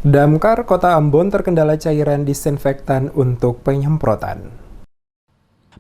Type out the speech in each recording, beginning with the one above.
Damkar Kota Ambon terkendala cairan disinfektan untuk penyemprotan.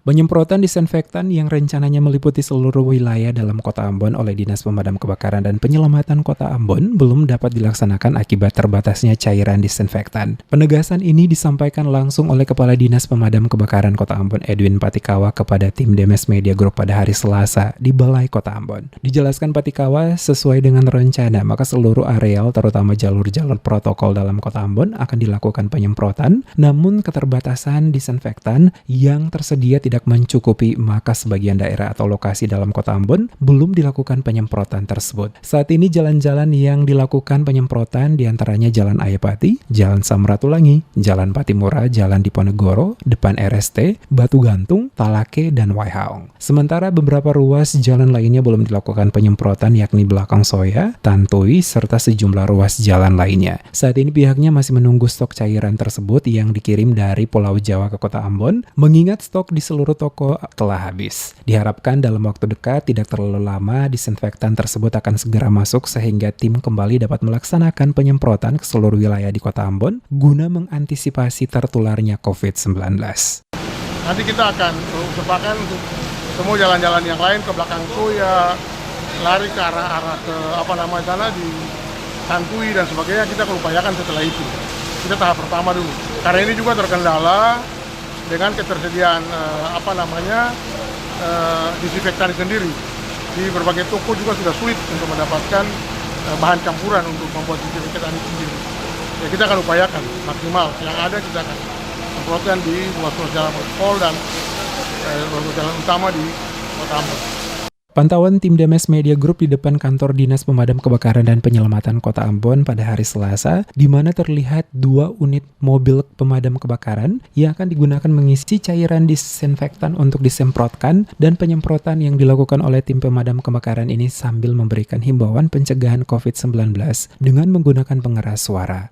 Penyemprotan disinfektan yang rencananya meliputi seluruh wilayah dalam Kota Ambon oleh Dinas Pemadam Kebakaran dan Penyelamatan Kota Ambon belum dapat dilaksanakan akibat terbatasnya cairan disinfektan. Penegasan ini disampaikan langsung oleh Kepala Dinas Pemadam Kebakaran Kota Ambon Edwin Patikawa kepada tim Demes Media Group pada hari Selasa di Balai Kota Ambon. Dijelaskan Patikawa, sesuai dengan rencana, maka seluruh areal terutama jalur-jalur protokol dalam Kota Ambon akan dilakukan penyemprotan, namun keterbatasan disinfektan yang tersedia tidak mencukupi, maka sebagian daerah atau lokasi dalam Kota Ambon belum dilakukan penyemprotan tersebut. Saat ini jalan-jalan yang dilakukan penyemprotan diantaranya Jalan Ayapati, Jalan Samratulangi, Jalan Patimura, Jalan Diponegoro, depan RST, Batu Gantung, Talake, dan Waihaong. Sementara beberapa ruas jalan lainnya belum dilakukan penyemprotan, yakni Belakang Soya, Tantui, serta sejumlah ruas jalan lainnya. Saat ini pihaknya masih menunggu stok cairan tersebut yang dikirim dari Pulau Jawa ke Kota Ambon, mengingat stok di seluruh toko telah habis. Diharapkan dalam waktu dekat tidak terlalu lama disinfektan tersebut akan segera masuk sehingga tim kembali dapat melaksanakan penyemprotan ke seluruh wilayah di Kota Ambon guna mengantisipasi tertularnya COVID-19. Nanti kita akan usahakan untuk semua jalan-jalan yang lain ke Belakang Soya, lari ke arah ke sana di Tantui dan sebagainya, kita akan upayakan setelah itu. Kita tahap pertama dulu. Karena ini juga terkendala dengan ketersediaan disinfektan sendiri. Di berbagai toko juga sudah sulit untuk mendapatkan bahan campuran untuk membuat disinfektan itu sendiri. Ya, kita akan upayakan maksimal. Yang ada kita akan semprotkan di ruas-ruas jalan protokol dan ruas jalan utama di Kota Ambon. Pantauan tim Demes Media Group di depan kantor Dinas Pemadam Kebakaran dan Penyelamatan Kota Ambon pada hari Selasa, di mana terlihat 2 unit mobil pemadam kebakaran yang akan digunakan mengisi cairan disinfektan untuk disemprotkan, dan penyemprotan yang dilakukan oleh tim pemadam kebakaran ini sambil memberikan himbauan pencegahan COVID-19 dengan menggunakan pengeras suara.